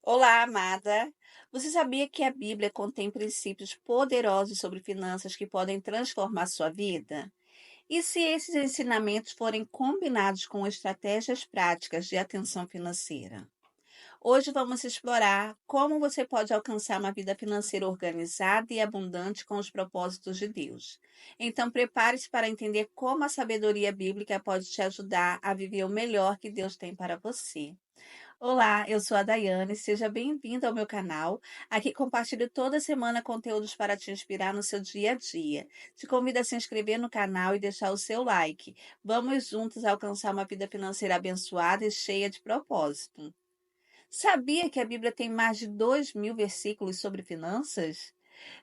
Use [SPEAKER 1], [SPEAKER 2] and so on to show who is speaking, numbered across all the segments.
[SPEAKER 1] Olá, amada! Você sabia que a Bíblia contém princípios poderosos sobre finanças que podem transformar sua vida? E se esses ensinamentos forem combinados com estratégias práticas de atenção financeira? Hoje vamos explorar como você pode alcançar uma vida financeira organizada e abundante com os propósitos de Deus. Então, prepare-se para entender como a sabedoria bíblica pode te ajudar a viver o melhor que Deus tem para você. Olá, eu sou a Daiane, seja bem-vindo ao meu canal. Aqui compartilho toda semana conteúdos para te inspirar no seu dia a dia. Te convido a se inscrever no canal e deixar o seu like. Vamos juntos alcançar uma vida financeira abençoada e cheia de propósito. Sabia que a Bíblia tem mais de 2.000 versículos sobre finanças?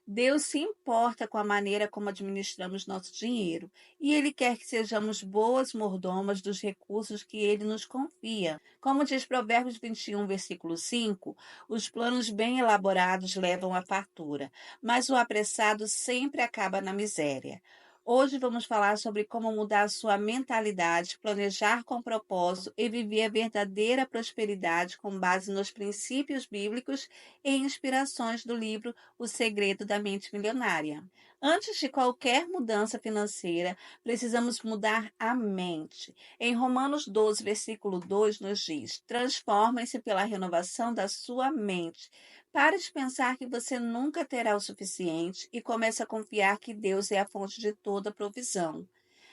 [SPEAKER 1] Deus se importa com a maneira como administramos nosso dinheiro e Ele quer que sejamos boas mordomas dos recursos que Ele nos confia. Como diz Provérbios 21, versículo 5, os planos bem elaborados levam à fartura, mas o apressado sempre acaba na miséria. Hoje vamos falar sobre como mudar a sua mentalidade, planejar com propósito e viver a verdadeira prosperidade com base nos princípios bíblicos e inspirações do livro O Segredo da Mente Milionária. Antes de qualquer mudança financeira, precisamos mudar a mente. Em Romanos 12, versículo 2, nos diz: Transformem-se pela renovação da sua mente. Pare de pensar que você nunca terá o suficiente e comece a confiar que Deus é a fonte de toda provisão.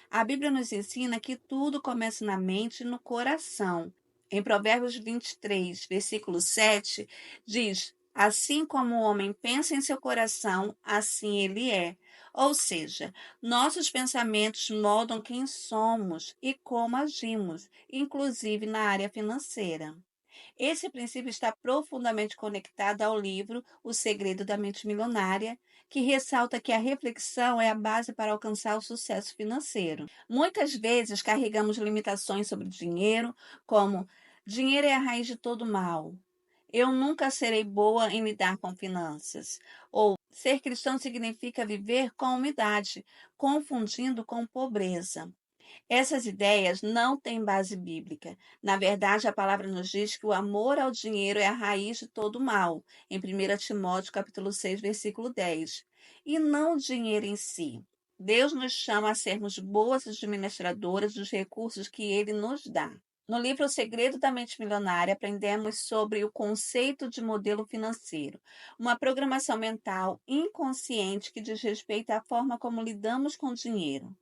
[SPEAKER 1] A Bíblia nos ensina que tudo começa na mente e no coração. Em Provérbios 23, versículo 7, diz: Assim como o homem pensa em seu coração, assim ele é. Ou seja, nossos pensamentos moldam quem somos e como agimos, inclusive na área financeira. Esse princípio está profundamente conectado ao livro O Segredo da Mente Milionária, que ressalta que a reflexão é a base para alcançar o sucesso financeiro. Muitas vezes carregamos limitações sobre o dinheiro, como dinheiro é a raiz de todo mal. Eu nunca serei boa em lidar com finanças. Ou ser cristão significa viver com humildade, confundindo com pobreza. Essas ideias não têm base bíblica. Na verdade, a palavra nos diz que o amor ao dinheiro é a raiz de todo mal, em 1 Timóteo capítulo 6, versículo 10, e não o dinheiro em si. Deus nos chama a sermos boas administradoras dos recursos que Ele nos dá. No livro O Segredo da Mente Milionária, aprendemos sobre o conceito de modelo financeiro, uma programação mental inconsciente que diz respeito à forma como lidamos com o dinheiro.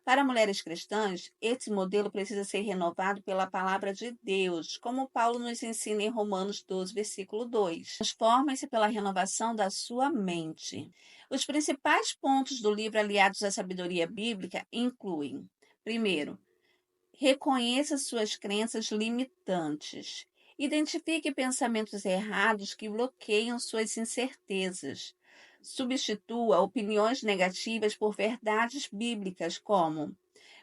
[SPEAKER 1] Para mulheres cristãs, esse modelo precisa ser renovado pela palavra de Deus, como Paulo nos ensina em Romanos 12, versículo 2. Transformem-se pela renovação da sua mente. Os principais pontos do livro aliados à sabedoria bíblica incluem: primeiro, reconheça suas crenças limitantes. Identifique pensamentos errados que bloqueiam suas incertezas. Substitua opiniões negativas por verdades bíblicas, como: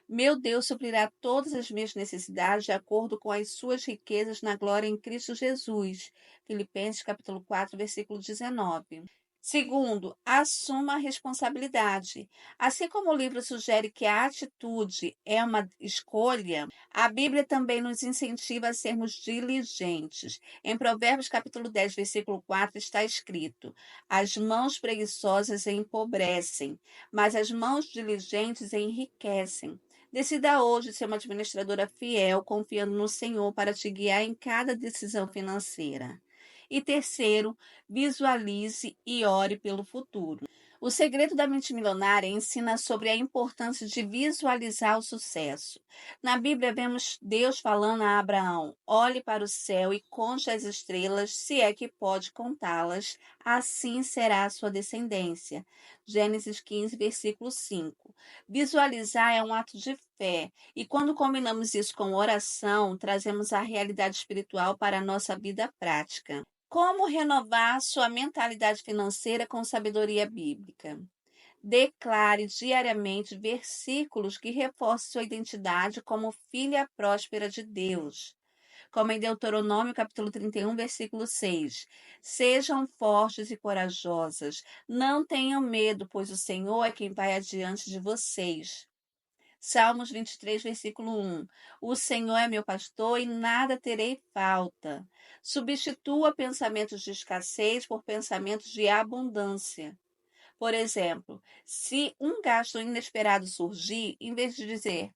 [SPEAKER 1] Meu Deus suprirá todas as minhas necessidades de acordo com as suas riquezas na glória em Cristo Jesus. Filipenses capítulo 4, versículo 19. Segundo, assuma a responsabilidade. Assim como o livro sugere que a atitude é uma escolha, a Bíblia também nos incentiva a sermos diligentes. Em Provérbios capítulo 10, versículo 4 está escrito: As mãos preguiçosas empobrecem, mas as mãos diligentes enriquecem. Decida hoje ser uma administradora fiel, confiando no Senhor para te guiar em cada decisão financeira. E terceiro, visualize e ore pelo futuro. O segredo da mente milionária ensina sobre a importância de visualizar o sucesso. Na Bíblia, vemos Deus falando a Abraão: olhe para o céu e conte as estrelas, se é que pode contá-las, assim será a sua descendência. Gênesis 15, versículo 5. Visualizar é um ato de fé, e quando combinamos isso com oração, trazemos a realidade espiritual para a nossa vida prática. Como renovar sua mentalidade financeira com sabedoria bíblica? Declare diariamente versículos que reforcem sua identidade como filha próspera de Deus. Como em Deuteronômio capítulo 31, versículo 6. Sejam fortes e corajosas, não tenham medo, pois o Senhor é quem vai adiante de vocês. Salmos 23, versículo 1. O Senhor é meu pastor e nada terei falta. Substitua pensamentos de escassez por pensamentos de abundância. Por exemplo, se um gasto inesperado surgir, em vez de dizer,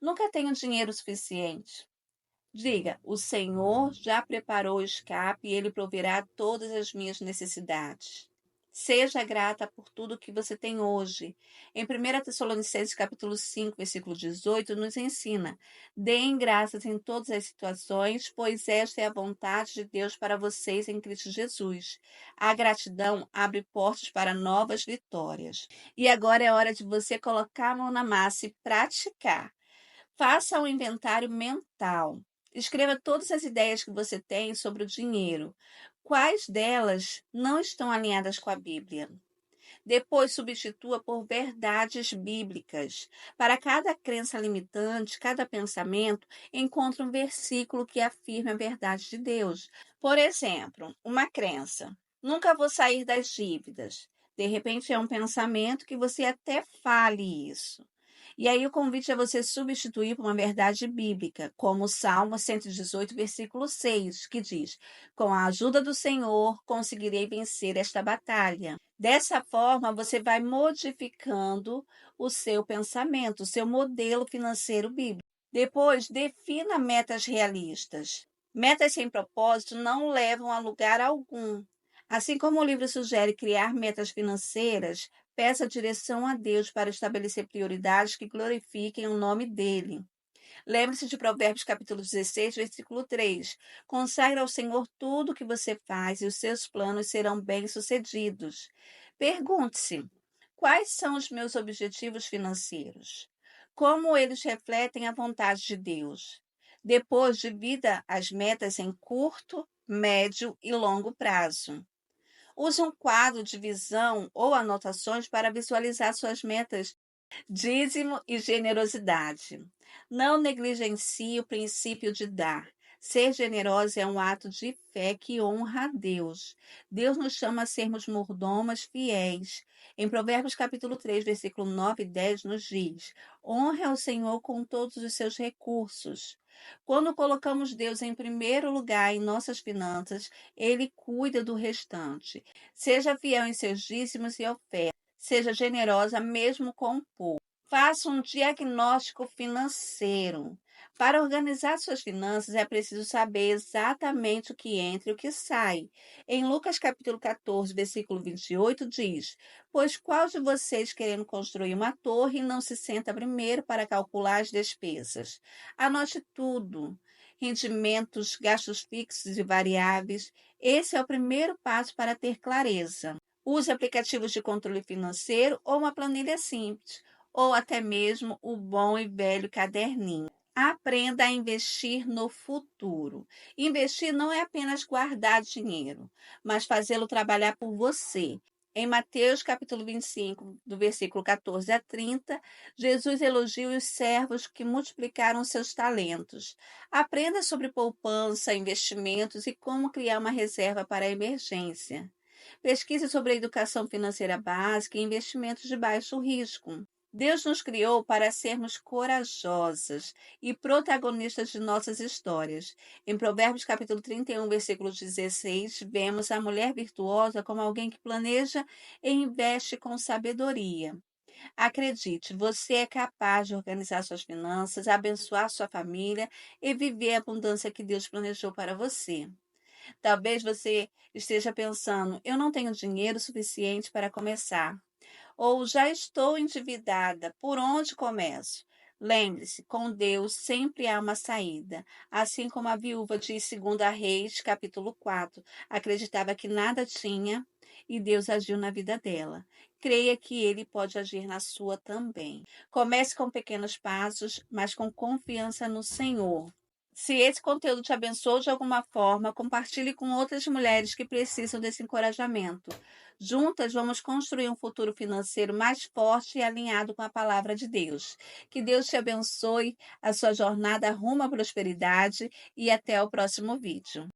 [SPEAKER 1] nunca tenho dinheiro suficiente, diga, o Senhor já preparou o escape e ele proverá todas as minhas necessidades. Seja grata por tudo que você tem hoje. Em 1 Tessalonicenses capítulo 5, versículo 18, nos ensina: deem graças em todas as situações, pois esta é a vontade de Deus para vocês em Cristo Jesus. A gratidão abre portas para novas vitórias. E agora é hora de você colocar a mão na massa e praticar. Faça um inventário mental. Escreva todas as ideias que você tem sobre o dinheiro. Quais delas não estão alinhadas com a Bíblia? Depois, substitua por verdades bíblicas. Para cada crença limitante, cada pensamento, encontre um versículo que afirme a verdade de Deus. Por exemplo, uma crença: nunca vou sair das dívidas. De repente, é um pensamento que você até fale isso. E aí o convite é você substituir por uma verdade bíblica, como o Salmo 118, versículo 6, que diz: com a ajuda do Senhor conseguirei vencer esta batalha. Dessa forma, você vai modificando o seu pensamento, o seu modelo financeiro bíblico. Depois, defina metas realistas. Metas sem propósito não levam a lugar algum. Assim como o livro sugere criar metas financeiras, peça direção a Deus para estabelecer prioridades que glorifiquem o nome dele. Lembre-se de Provérbios capítulo 16, versículo 3. Consagre ao Senhor tudo o que você faz e os seus planos serão bem-sucedidos. Pergunte-se: quais são os meus objetivos financeiros? Como eles refletem a vontade de Deus? Depois, divida as metas em curto, médio e longo prazo. Use um quadro de visão ou anotações para visualizar suas metas, dízimo e generosidade. Não negligencie o princípio de dar. Ser generoso é um ato de fé que honra a Deus. Deus nos chama a sermos mordomas fiéis. Em Provérbios capítulo 3, versículo 9 e 10 nos diz: honre ao Senhor com todos os seus recursos. Quando colocamos Deus em primeiro lugar em nossas finanças, Ele cuida do restante. Seja fiel em seus dízimos e ofertas. Seja generosa mesmo com pouco. Faça um diagnóstico financeiro. Para organizar suas finanças, é preciso saber exatamente o que entra e o que sai. Em Lucas capítulo 14, versículo 28, diz: pois qual de vocês, querendo construir uma torre, não se senta primeiro para calcular as despesas? Anote tudo. Rendimentos, gastos fixos e variáveis. Esse é o primeiro passo para ter clareza. Use aplicativos de controle financeiro ou uma planilha simples, ou até mesmo o bom e velho caderninho. Aprenda a investir no futuro. Investir não é apenas guardar dinheiro, mas fazê-lo trabalhar por você. Em Mateus capítulo 25, do versículo 14 a 30, Jesus elogia os servos que multiplicaram seus talentos. Aprenda sobre poupança, investimentos e como criar uma reserva para a emergência. Pesquise sobre a educação financeira básica e investimentos de baixo risco. Deus nos criou para sermos corajosas e protagonistas de nossas histórias. Em Provérbios capítulo 31, versículo 16, vemos a mulher virtuosa como alguém que planeja e investe com sabedoria. Acredite, você é capaz de organizar suas finanças, abençoar sua família e viver a abundância que Deus planejou para você. Talvez você esteja pensando: eu não tenho dinheiro suficiente para começar. Ou já estou endividada, por onde começo? Lembre-se, com Deus sempre há uma saída. Assim como a viúva de 2 Reis, capítulo 4, acreditava que nada tinha e Deus agiu na vida dela. Creia que Ele pode agir na sua também. Comece com pequenos passos, mas com confiança no Senhor. Se esse conteúdo te abençoou de alguma forma, compartilhe com outras mulheres que precisam desse encorajamento. Juntas vamos construir um futuro financeiro mais forte e alinhado com a palavra de Deus. Que Deus te abençoe a sua jornada rumo à prosperidade e até o próximo vídeo.